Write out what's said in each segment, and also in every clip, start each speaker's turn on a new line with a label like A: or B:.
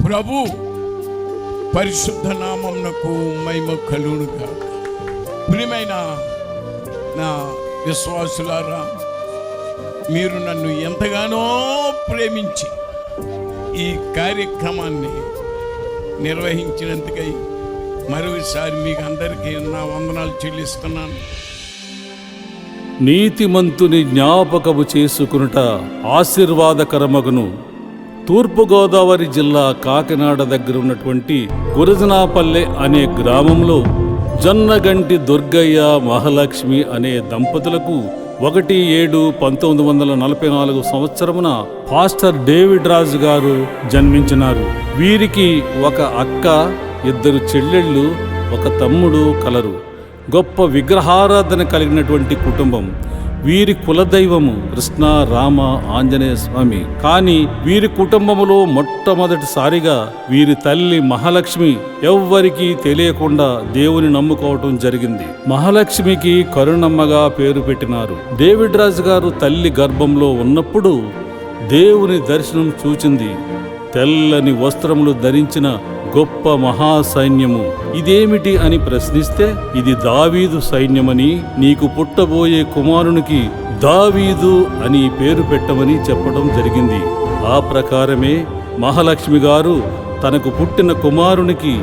A: ప్రభు పరిశుద్ధ నామమునకు మహిమ కలుగునుగాక. ప్రియమైన నా విశ్వాసులారా, మీరు నన్ను ఎంతగానో ప్రేమించి ఈ కార్యక్రమాన్ని నిర్వహించినందుకై మరోసారి మీకు అందరికీ నా వందనాలు చెల్లిస్తున్నాను.
B: నీతిమంతుని జ్ఞాపకము చేసుకునుట ఆశీర్వాదకరమగును. తూర్పుగోదావరి జిల్లా కాకినాడ దగ్గర ఉన్నటువంటి గురజనాపల్లె అనే గ్రామంలో జొన్నగంటి దుర్గయ్య మహాలక్ష్మి అనే దంపతులకు 1/7/1944 సంవత్సరమున పాస్టర్ డేవిడ్ రాజు గారు జన్మించినారు. వీరికి ఒక అక్క, 2 చెల్లెళ్ళు, ఒక తమ్ముడు కలరు. గొప్ప విగ్రహారాధన కలిగినటువంటి కుటుంబం. వీరి కులదైవము కృష్ణ, రామ, ఆంజనేయ స్వామి. కానీ వీరి కుటుంబములో మొట్టమొదటిసారిగా వీరి తల్లి మహాలక్ష్మి ఎవ్వరికీ తెలియకుండా దేవుని నమ్ముకోవటం జరిగింది. మహాలక్ష్మికి కరుణమ్మగా పేరు పెట్టినారు. డేవిడ్ రాజు గారు తల్లి గర్భంలో ఉన్నప్పుడు దేవుని దర్శనం చూచింది. తెల్లని వస్త్రములు ధరించిన గొప్ప మహాసైన్యము. ఇదేమిటి అని ప్రశ్నిస్తే, ఇది దావీదు సైన్యమని, నీకు పుట్టబోయే కుమారునికి దావీదు అని పేరు పెట్టమని చెప్పడం జరిగింది. ఆ ప్రకారమే మహాలక్ష్మి గారు తనకు పుట్టిన కుమారునికి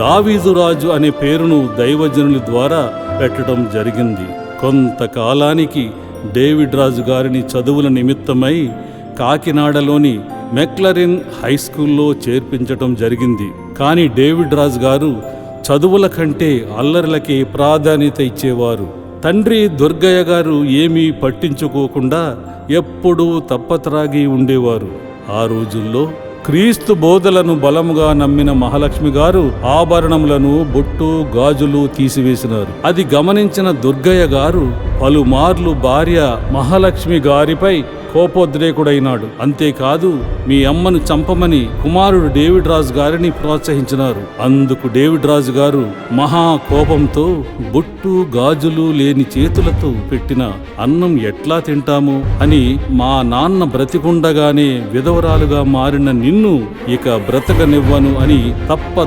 B: దావీదురాజు అనే పేరును దైవజనుల ద్వారా పెట్టడం జరిగింది. కొంతకాలానికి డేవిడ్ రాజు గారిని చదువుల నిమిత్తమై కాకినాడలోని మెక్లరిన్ హై స్కూల్లో చేర్పించటం జరిగింది. కానీ డేవిడ్ రాజు గారు చదువుల కంటే అల్లర్లకే ప్రాధాన్యత ఇచ్చేవారు. తండ్రి దుర్గయ్య గారు ఏమీ పట్టించుకోకుండా ఎప్పుడూ తప్పత్రాగి ఉండేవారు. ఆ రోజుల్లో క్రీస్తు బోధలను బలముగా నమ్మిన మహాలక్ష్మి గారు ఆభరణములను, బొట్టు, గాజులు తీసివేసినారు. అది గమనించిన దుర్గయ్య గారు పలుమార్లు భార్య మహాలక్ష్మి గారిపై కోపోద్రేకుడైనాడు. అంతేకాదు, మీ అమ్మను చంపమని కుమారుడు డేవిడ్ రాజు గారిని ప్రోత్సహించినారు. అందుకు డేవిడ్ రాజు గారు మహా కోపంతో, బొట్టు గాజులు లేని చేతులతో పెట్టిన అన్నం ఎట్లా తింటాము అని, మా నాన్న బ్రతికుండగానే విధవరాలుగా మారిన నిన్ను ఇక బ్రతకనివ్వను అని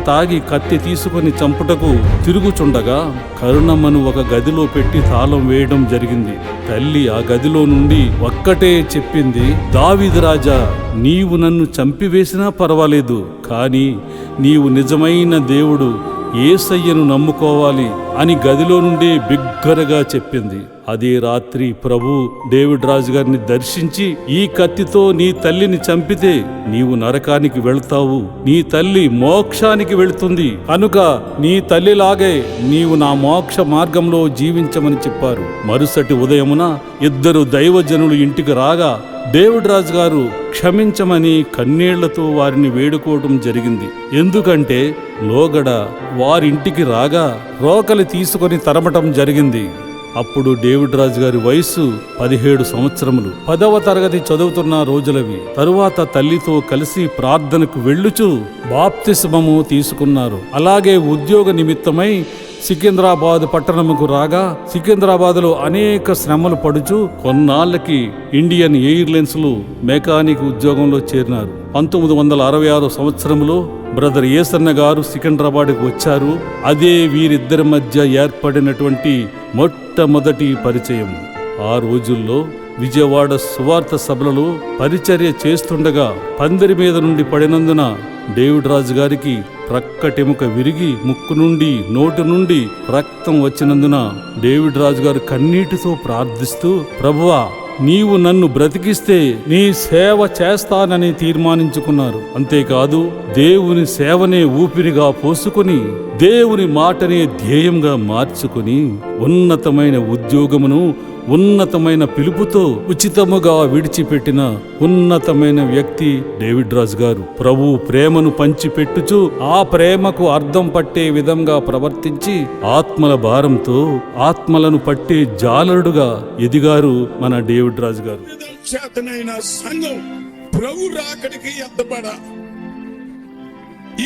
B: తాగి కత్తి తీసుకుని చంపుటకు తిరుగుచుండగా కరుణమ్మను ఒక గదిలో పెట్టి తాళం వేయడం జరిగింది. తల్లి ఆ గదిలో నుండి ఒక్కటే చెప్పింది, దావీదు రాజా, నీవు నన్ను చంపివేసినా పర్వాలేదు, కానీ నీవు నిజమైన దేవుడు యేసయ్యను నమ్ముకోవాలి అని గదిలో నుండి బిగ్గరగా చెప్పింది. అదే రాత్రి ప్రభు డేవిడ్ రాజు గారిని దర్శించి, ఈ కత్తితో నీ తల్లిని చంపితే నీవు నరకానికి వెళ్తావు, నీ తల్లి మోక్షానికి వెళుతుంది, కనుక నీ తల్లిలాగే నీవు నా మోక్ష మార్గంలో జీవించమని చెప్పారు. మరుసటి ఉదయమున 2 దైవజనులు ఇంటికి రాగా డేవిడ్ రాజు గారు క్షమించమని కన్నీళ్లతో వారిని వేడుకోవటం జరిగింది. ఎందుకంటే లోగడ వారింటికి రాగా రోకలి తీసుకొని తరమటం జరిగింది. అప్పుడు డేవిడ్ రాజు గారి వయస్సు 17 సంవత్సరములు. 10వ తరగతి చదువుతున్న రోజులవి. తరువాత తల్లితో కలిసి ప్రార్థనకు వెళ్ళుచు బాప్తిస్మము తీసుకున్నారు. అలాగే ఉద్యోగ నిమిత్తమై సికింద్రాబాద్ పట్టణముకు రాగా సికింద్రాబాద్లో అనేక శ్రమలు పడుచు కొన్నాళ్ళకి ఇండియన్ ఎయిర్లైన్స్ లో మెకానిక్ ఉద్యోగంలో చేరినారు. 1966 సంవత్సరంలో బ్రదర్ ఏసన్న గారు సికింద్రాబాద్కు వచ్చారు. అదే వీరిద్దరి మధ్య ఏర్పడినటువంటి మొట్టమొదటి పరిచయం. ఆ రోజుల్లో విజయవాడ సువార్త సభలలో పరిచర్య చేస్తుండగా పందిరి మీద నుండి పడినందున డేవిడ్ రాజు గారికి ప్రక్కటెముక విరిగి ముక్కు నుండి నోటి నుండి రక్తం వచ్చినందున డేవిడ్ రాజు గారు కన్నీటితో ప్రార్థిస్తూ, ప్రభువా, నీవు నన్ను బ్రతికిస్తే నీ సేవ చేస్తానని తీర్మానించుకున్నారు. అంతేకాదు, దేవుని సేవనే ఊపిరిగా పోసుకుని దేవుని మాటనే ధ్యేయంగా మార్చుకుని ఉన్నతమైన ఉద్యోగమును, ఉన్నతమైన పిలుపుతో ఉచితముగా విడిచిపెట్టిన ఉన్నతమైన వ్యక్తి డేవిడ్ రాజు గారు. ప్రభు ప్రేమను పంచిపెట్టుచు ఆ ప్రేమకు అర్థం పట్టే విధంగా ప్రవర్తించి ఆత్మల భారంతో ఆత్మలను పట్టే జాలరుడుగా ఎదిగారు మన డేవిడ్ రాజు గారు.
A: సంఘం ప్రభు రాకడికి ఎత్తబడ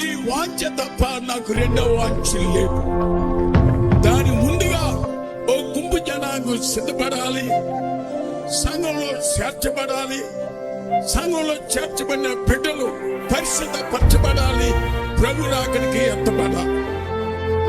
A: ఈ వాంఛ తప్ప నాకు రెండవ వాంఛ లేదు. దాని ముందుగా ఓ గుంపు జనాంగం సిద్ధపడాలి, సంఘంలో చేర్చబడాలి, సంఘంలో చేర్చబడిన బిడ్డలు పరిశుద్ధపరచబడాలి, ప్రభు రాకడికి ఎత్తబడాలి.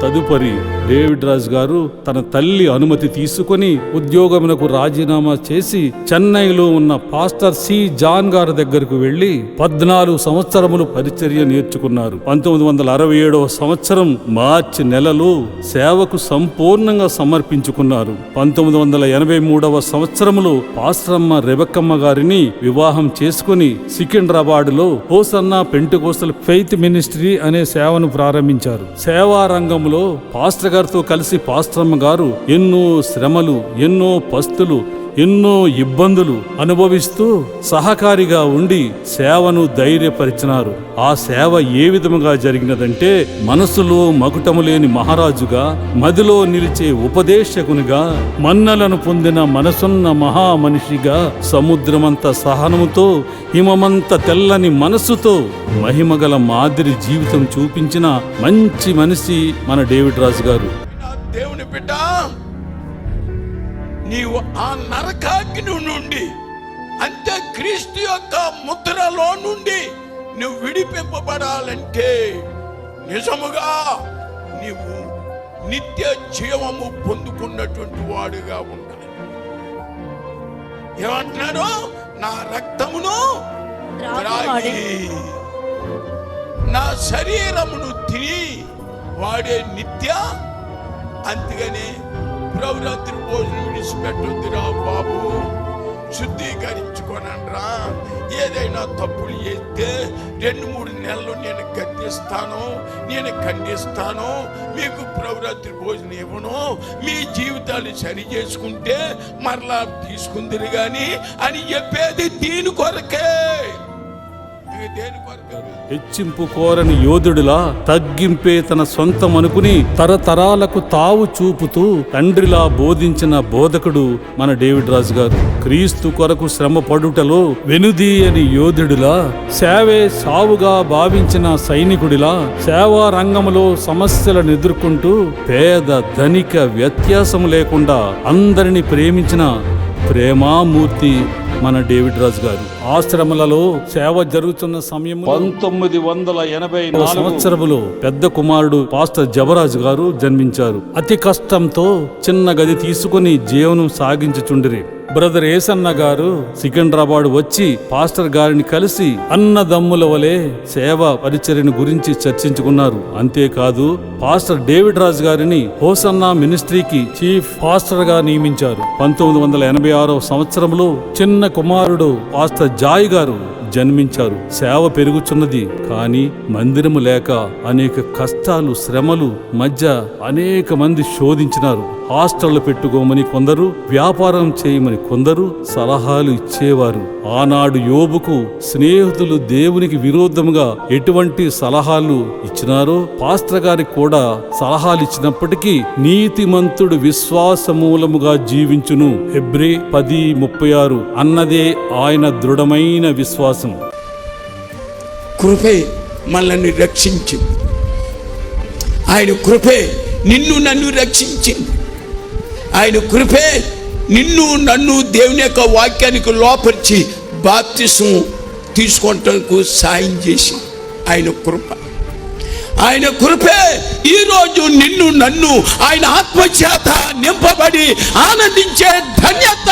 B: తదుపరి డేవిడ్ రాజు గారు తన తల్లి అనుమతి తీసుకొని ఉద్యోగమునకు రాజీనామా చేసి చెన్నైలో ఉన్న పాస్టర్ సి జాన్ గారి దగ్గరకు వెళ్లి 14 సంవత్సరములు పరిచర్య నేర్చుకున్నారు. 1967 సంవత్సరం మార్చి నెలలో సేవకు సంపూర్ణంగా సమర్పించుకున్నారు. 1983 సంవత్సరములో పాస్టరమ్మ రెబెక్కమ్మ గారిని వివాహం చేసుకుని సికింద్రాబాద్లో హోసన్నా పెంటెకోస్తల్ ఫెయిత్ మినిస్ట్రీ అనే సేవను ప్రారంభించారు. సేవా రంగంలో పాస్టర్ గారితో కలిసి పాస్టరమ్మ గారు ఎన్నో శ్రమలు, ఎన్నో పస్తులు, ఎన్నో ఇబ్బందులు అనుభవిస్తూ సహకారిగా ఉండి సేవను ధైర్యపరిచినారు. ఆ సేవ ఏ విధముగా జరిగినదంటే, మనసులో మకుటము లేని మహారాజుగా, మదిలో నిలిచే ఉపదేశకునిగా, మన్నలను పొందిన మనసున్న మహామనిషిగా, సముద్రమంత సహనముతో, హిమమంత తెల్లని మనస్సుతో మహిమగల మాదిరి జీవితం చూపించిన మంచి మనిషి మన డేవిడ్ రాజు గారు.
A: దేవుని బిడ్డ, నీవు ఆ నరకాగ్ని నుండి, అంటే క్రీస్తు యొక్క ముద్రలో నుండి నువ్వు విడిపింపబడాలంటే నిజముగా నీవు నిత్య జీవము పొందుకున్నటువంటి వాడుగా ఉండాలి. ఏమంటున్నాడు? నా రక్తమును త్రాగి నా శరీరమును తిని వాడే నిత్య. అందుకని ప్రభురాత్రి భోజనం విడిచిపెట్టొద్దురా బాబు, శుద్ధీకరించుకోనండ్రా. ఏదైనా తప్పులు చేస్తే 2-3 నెలలు నేను గద్దిస్తాను, నేను ఖండిస్తాను, మీకు ప్రభురాత్రి భోజనం ఇవ్వను, మీ జీవితాలు సరి చేసుకుంటే మరలా తీసుకుందిరు గాని అని చెప్పేది దీని కొరకే. దేని కొరకే?
B: హెచ్చింపు కోరని యోధుడిలా తగ్గింపే తన సొంతం అనుకుని తరతరాలకు తావు చూపుతూ తండ్రిలా బోధించిన బోధకుడు మన డేవిడ్ రాజు గారు. క్రీస్తు కొరకు శ్రమ పడుటలో వెనుదీయని యోధుడిలా, సేవే సావుగా భావించిన సైనికుడిలా, సేవా రంగంలో సమస్యలను ఎదుర్కొంటూ పేద ధనిక వ్యత్యాసం లేకుండా అందరిని ప్రేమించిన ప్రేమామూర్తి మన డేవిడ్ రాజు గారు. ఆశ్రమలలో సేవ జరుగుతున్న సమయంలో 1984 సంవత్సరములో పెద్ద కుమారుడు పాస్టర్ జబరాజు గారు జన్మించారు. అతి కష్టంతో చిన్న గది తీసుకుని జీవనం సాగించుచుండిరి. బ్రదర్ ఏసన్న గారు సికింద్రాబాద్ వచ్చి పాస్టర్ గారిని కలిసి అన్నదమ్ముల వలె సేవ పరిచర్యను గురించి చర్చించుకున్నారు. అంతేకాదు, పాస్టర్ డేవిడ్ రాజు గారిని హోసన్నా మినిస్ట్రీకి చీఫ్ పాస్టర్ గా నియమించారు. 1986 సంవత్సరంలో చిన్న కుమారుడు పాస్టర్ జాయ్ గారు జన్మించారు. సేవ పెరుగుచున్నది, కానీ మందిరము లేక అనేక కష్టాలు, శ్రమలు మధ్య అనేక మంది శోధించినారు. హాస్టళ్లు పెట్టుకోమని కొందరు, వ్యాపారం చేయమని కొందరు సలహాలు ఇచ్చేవారు. ఆనాడు యోబుకు స్నేహితులు దేవునికి విరోధముగా ఎటువంటి సలహాలు ఇచ్చినారో పాస్టర్ గారికి కూడా సలహాలు ఇచ్చినప్పటికీ నీతిమంతుడు విశ్వాస మూలముగా జీవించును, హెబ్రీ 10:36 అన్నదే ఆయన దృఢమైన విశ్వాసం.
A: కృపే మనల్ని రక్షించింది. ఆయన కృపే నిన్ను నన్ను రక్షించింది. ఆయన కృపే నిన్ను నన్ను దేవుని యొక్క వాక్యానికి లోపరిచి బాప్తిసం తీసుకోవటానికి సాయం చేసి ఆయన కృప. ఆయన కృపే ఈరోజు నిన్ను నన్ను ఆయన ఆత్మచేత నింపబడి ఆనందించే ధన్యత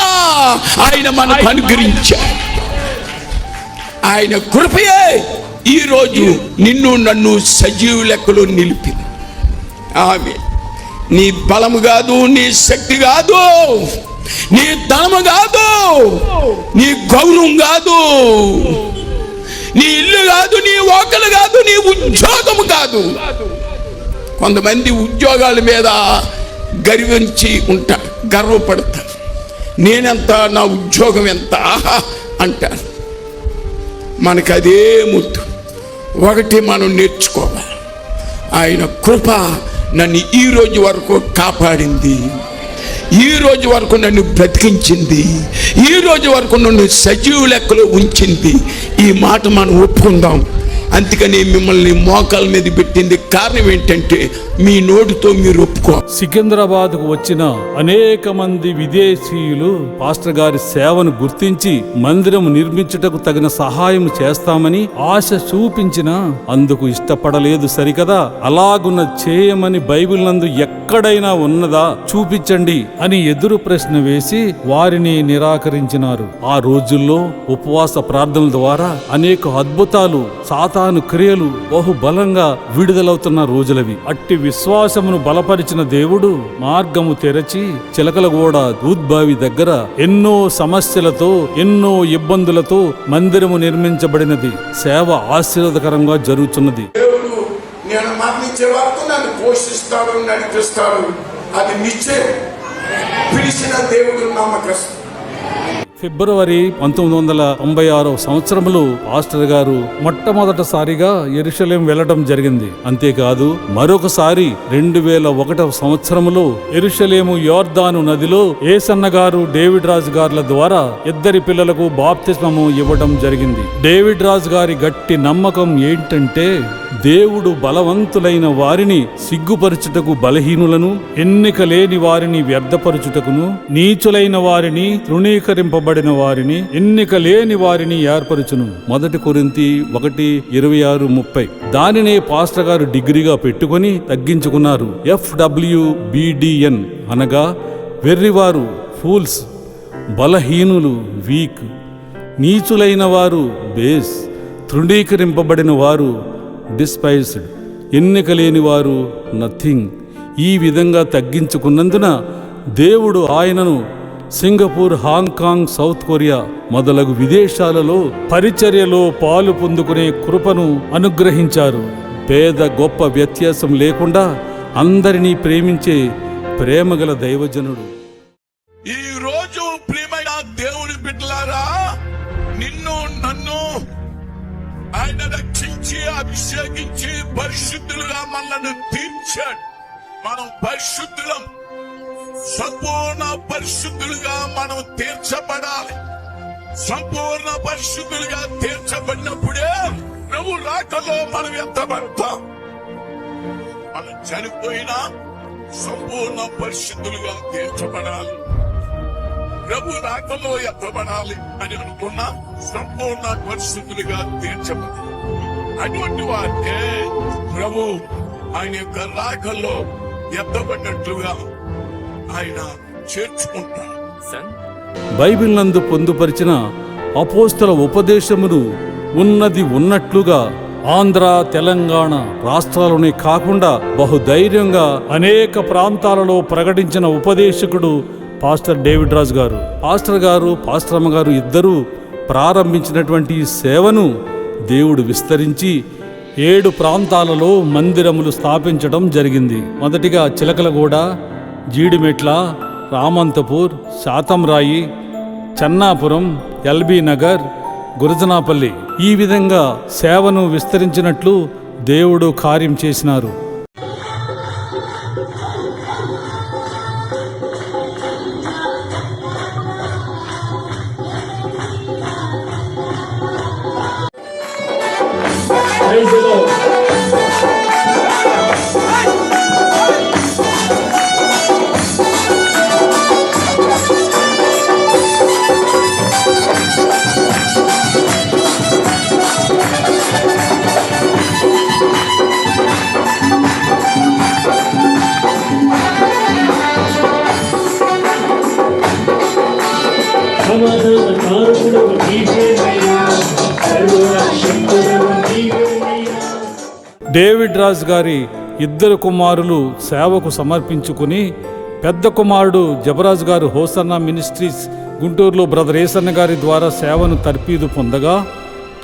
A: ఆయన మనకు అనుగ్రహించాడు. ఆయన కృపయే ఈరోజు నిన్ను నన్ను సజీవ లెక్కలో నిలిపింది. ఆమె నీ బలము కాదు, నీ శక్తి కాదు, నీ ధనము కాదు, నీ గౌరవం కాదు, నీ ఇల్లు కాదు, నీ ఓకలు కాదు, నీ ఉద్యోగము కాదు. కొంతమంది ఉద్యోగాల మీద గర్వించి ఉంటారు, గర్వపడతారు. నేనెంత, నా ఉద్యోగం ఎంత అంటారు. మనకు అదే ముద్దు. ఒకటి మనం నేర్చుకోవాలి, ఆయన కృప నన్ను ఈ రోజు వరకు కాపాడింది, ఈ రోజు వరకు నన్ను బ్రతికించింది, ఈ రోజు వరకు నన్ను సజీవ లెక్కలో ఉంచింది. ఈ మాట మనం ఒప్పుకుందాం. అందుకని మిమ్మల్ని మోకాల మీద పెట్టింది కారణం ఏంటంటే మీ నోటితో మీరు ఒప్పుకో.
B: సికింద్రాబాద్కు వచ్చిన అనేక మంది విదేశీయులు పాస్టర్ గారి సేవను గుర్తించి మందిరం నిర్మించుటకు తగిన సహాయం చేస్తామని ఆశ చూపించినా అందుకు ఇష్టపడలేదు సరికదా. అలాగున్న చేయమని బైబిల్ నందు ఎక్కడైనా ఉన్నదా చూపించండి అని ఎదురు ప్రశ్న వేసి వారిని నిరాకరించినారు. ఆ రోజుల్లో ఉపవాస ప్రార్థనల ద్వారా అనేక అద్భుతాలు, సాతాను క్రియలు బహుబలంగా విడుదలవుతున్న రోజులవి. అట్టి విశ్వాసమును బలపరిచిన దేవుడు మార్గము తెరచి చిలకలగూడ దూద్బావి దగ్గర ఎన్నో సమస్యలతో, ఎన్నో ఇబ్బందులతో మందిరము నిర్మించబడినది. సేవ ఆశీర్వాదకరంగా జరుగుతున్నది.
A: దేవుడు నేను మరణించే వరకు నన్ను పోషిస్తాడు, నడిపిస్తాడు. అది నిశ్చయం. పిలిచిన దేవుడు నమ్మకస్తుడు.
B: ఫిబ్రవరి 1996 సంవత్సరంలో పాస్టర్ గారు మొట్టమొదటిసారిగా యెరూషలేం వెళ్లడం జరిగింది. అంతేకాదు మరొకసారి 2001 సంవత్సరంలో యెరూషలేము యోర్దాను నదిలో ఏసన్న గారు, డేవిడ్ రాజు గార్ల ద్వారా ఇద్దరి పిల్లలకు బాప్తిస్మము ఇవ్వడం జరిగింది. డేవిడ్ రాజు గారి గట్టి నమ్మకం ఏంటంటే దేవుడు బలవంతులైన వారిని సిగ్గుపరచుటకు బలహీనులను, ఎన్నిక లేని వారిని వ్యర్థపరచుటకును, నీచులైన వారిని, తృణీకరింపబడిన వారిని, ఎన్నిక లేని వారిని ఏర్పరచును. 1 కొరింథీ 1:26-30. దానినే పాస్టర్ గారు డిగ్రీగా పెట్టుకొని తగ్గించుకున్నారు. FWBDN అనగా వెర్రివారు, ఫూల్స్, బలహీనులు, వీక్, నీచులైన వారు, బేస్, తృణీకరింపబడిన వారు, డిస్పైస్డ్, ఎన్నిక లేని వారు, నథింగ్. ఈ విధంగా తగ్గించుకున్నందున దేవుడు ఆయనను సింగపూర్, హాంకాంగ్, సౌత్ కొరియా మొదలగు విదేశాలలో పరిచర్యలో పాలు పొందుకునే కృపను అనుగ్రహించారు. పేద గొప్ప వ్యత్యాసం లేకుండా అందరినీ ప్రేమించే ప్రేమగల దైవజనుడు.
A: ఈ రోజు ప్రియమైన దేవుని బిడ్డలారా, నిన్ను నన్ను ఆయన రక్షించి అభిషేకించి పరిశుద్ధులుగా మనల్ని తీర్చాడు. మనం పరిశుద్ధులం, సంపూర్ణ పరిశుద్ధులుగా మనం తీర్చబడాలి. సంపూర్ణ పరిశుద్ధులుగా తీర్చబడినప్పుడే ప్రభు రాకలో మనం ఎత్తబడతాం. మనం చనిపోయినా సంపూర్ణ పరిశుద్ధులుగా తీర్చబడాలి. ప్రభు రాకలో ఎత్తబడాలి అని అనుకున్నా సంపూర్ణ పరిశుద్ధులుగా తీర్చబడాలి. అటువంటి వారికే ప్రభు ఆయన యొక్క రాకల్లో ఎత్తబడినట్లుగా ఆయన చేర్చుకుంటాడు.
B: బైబిల్ నందు పొందుపరిచిన అపోస్తల ఉపదేశమును ఉన్నది ఉన్నట్లుగా ఆంధ్ర, తెలంగాణ రాష్ట్రాలనే కాకుండా బహుధైర్యంగా అనేక ప్రాంతాలలో ప్రకటించిన ఉపదేశకుడు పాస్టర్ డేవిడ్ రాజు గారు. పాస్టర్ గారు, పాస్టర్ అమ్మ గారు ఇద్దరూ ప్రారంభించినటువంటి సేవను దేవుడు విస్తరించి 7 ప్రాంతాలలో మందిరములు స్థాపించడం జరిగింది. మొదటిగా చిలకలగూడ, జీడిమెట్ల, రామంతపూర్, శాతంరాయి, చెన్నాపురం, ఎల్బీ నగర్, గురజనాపల్లి. ఈ విధంగా సేవను విస్తరించినట్లు దేవుడు కార్యం చేసినారు. డేవిడ్ రాజు గారి ఇద్దరు కుమారులు సేవకు సమర్పించుకుని, పెద్ద కుమారుడు జబరాజు గారు హోసన్నా మినిస్ట్రీస్ గుంటూరులో బ్రదర్ ఏసన్న గారి ద్వారా సేవను తర్పీదు పొందగా,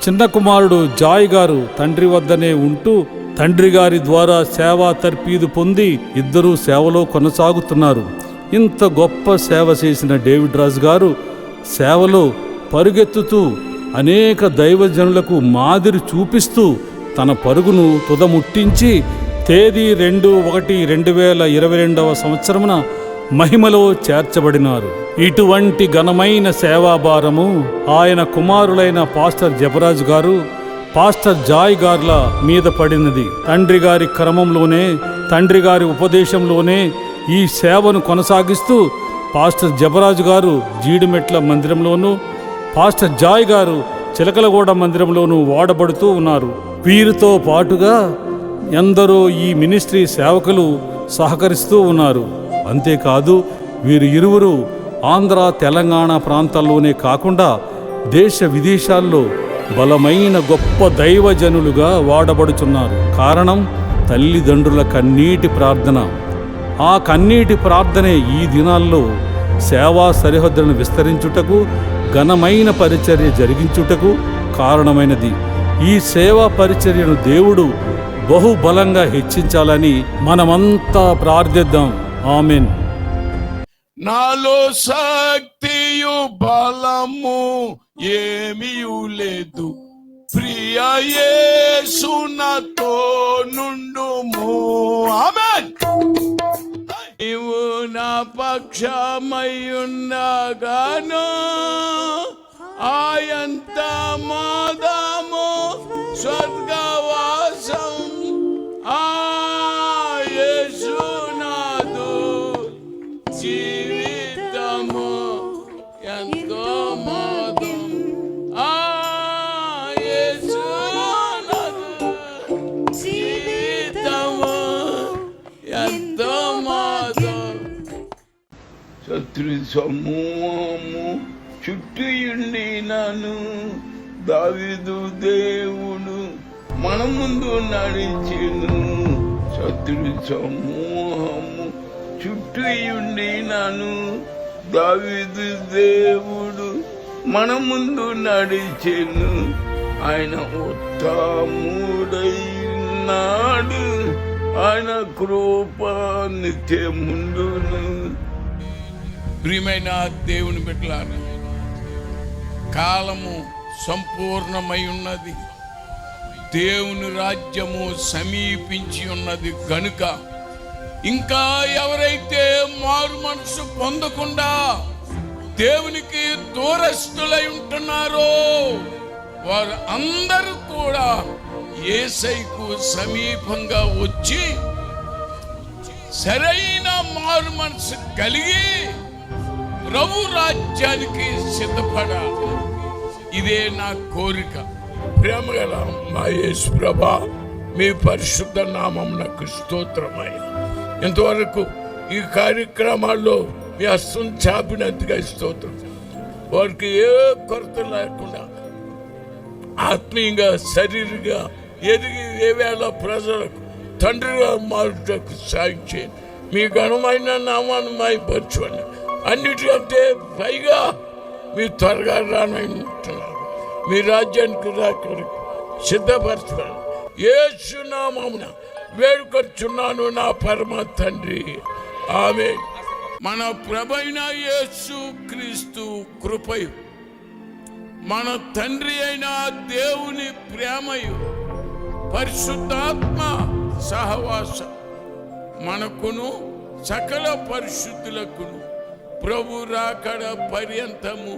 B: చిన్న కుమారుడు జాయ్ గారు తండ్రి వద్దనే ఉంటూ తండ్రి గారి ద్వారా సేవా తర్పీదు పొంది ఇద్దరూ సేవలో కొనసాగుతున్నారు. ఇంత గొప్ప సేవ చేసిన డేవిడ్ రాజు గారు సేవలో పరుగెత్తుతూ అనేక దైవజనులకు మాదిరి చూపిస్తూ తన పరుగును తుదముట్టించి తేదీ 2/1/2022 సంవత్సరమున మహిమలో చేర్చబడినారు. ఇటువంటి ఘనమైన సేవాభారము ఆయన కుమారులైన పాస్టర్ జబరాజు గారు, పాస్టర్ జాయ్ గార్ల మీద పడినది. తండ్రి గారి క్రమంలోనే తండ్రి గారి ఉపదేశంలోనే ఈ సేవను కొనసాగిస్తూ పాస్టర్ జబరాజు గారు జీడిమెట్ల మందిరంలోనూ, పాస్టర్ జాయ్ గారు చిలకలగూడ మందిరంలోనూ వాడబడుతూ ఉన్నారు. వీరితో పాటుగా ఎందరో ఈ మినిస్ట్రీ సేవకులు సహకరిస్తూ ఉన్నారు. అంతేకాదు వీరు ఇరువురు ఆంధ్ర, తెలంగాణ ప్రాంతాల్లోనే కాకుండా దేశ విదేశాల్లో బలమైన గొప్ప దైవజనులుగా వాడబడుచున్నారు. కారణం తల్లిదండ్రుల కన్నీటి ప్రార్థన. ఆ కన్నీటి ప్రార్థనే ఈ దినాల్లో సేవా సరిహద్దులను విస్తరించుటకు, ఘనమైన పరిచర్య జరిగించుటకు కారణమైనది. ఈ సేవా పరిచర్యను దేవుడు బహుబలంగా హెచ్చించాలని మనమంతా ప్రార్థిద్దాం. ఆమెన్.
A: నాలో శక్తియు బలము ఏమీయు లేదు, ప్రియ యేసు నాతో నుండుము. ఆమేన్. నీవు నా పక్షమయ్యుండగాను ఆయంత మోదము స్వర్గవాసం యేసునాథు జీవితము ఎంతో మోదం యేసునాథు జీవితము ఎంతో మోదం. శత్రు సమూహము చుట్టూయుండి నన్ను దావీదు దేవుడు మన ముందు నడిచెను. శత్రు సమూహము చుట్టూయుండి నన్ను దావీదు దేవుడు మన ముందు నడిచెను. ఆయన ఉత్తముడైనాడు, ఆయన కృప నిత్యముండును. ప్రియమైన దేవుని బిడ్డలారా, కాలము సంపూర్ణమై ఉన్నది, దేవుని రాజ్యము సమీపించి ఉన్నది గనుక ఇంకా ఎవరైతే మారు మనసు పొందకుండా దేవునికి దూరస్తులై ఉంటున్నారో వారు అందరూ కూడా యేసయ్యకు సమీపంగా వచ్చి సరైన మారు మనసు కలిగి ప్రభు రాజ్యానికి సిద్ధపడాలి. ఇదే నా కోరిక. ప్రేమగల మా యేసు ప్రభా, మీ పరిశుద్ధ నామమునకు స్తోత్రమయ్యా. ఇంతవరకు ఈ కార్యక్రమాల్లో మీ హస్తం చాపినందుగా స్తోత్రం. వారికి ఏ కొరత లేకుండా ఆత్మీయంగా, శరీరంగా ఎదిగి ఏవేళ ప్రజలకు తండ్రిగా మారుటకు సాయం చేయండి. మీ ఘనమైన నామాన్ని మైపరచుకోండి. అన్నిటికంటే పైగా మీ త్వరగా రానంటున్నారు. మీ రాజ్యానికి రాకరికి సిద్ధపరచుకోండి. యేసు నామమున వేడుకొచ్చున్నాను నా పరమ తండ్రి. ఆమేన్. మన ప్రభువైన యేసు క్రీస్తు కృపయు, మన తండ్రి అయిన దేవుని ప్రేమయు, పరిశుద్ధాత్మ సహవాసం మనకును సకల పరిశుద్ధులకును ప్రభు రాకడ పర్యంతము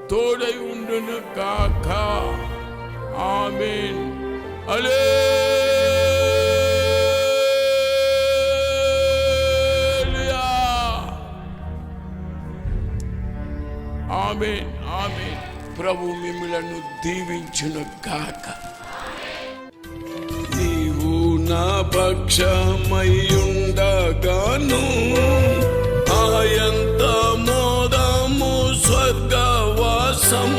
A: తోడై ఉండును గాక. ఆమేన్. హల్లెలూయా. ఆమేన్. ఆమేన్. ప్రభు మిమ్ములను దీవించును గాక. నీవు నా పక్షమయ్యుండగాను ఆయంత మోదము స్వర్గవాసం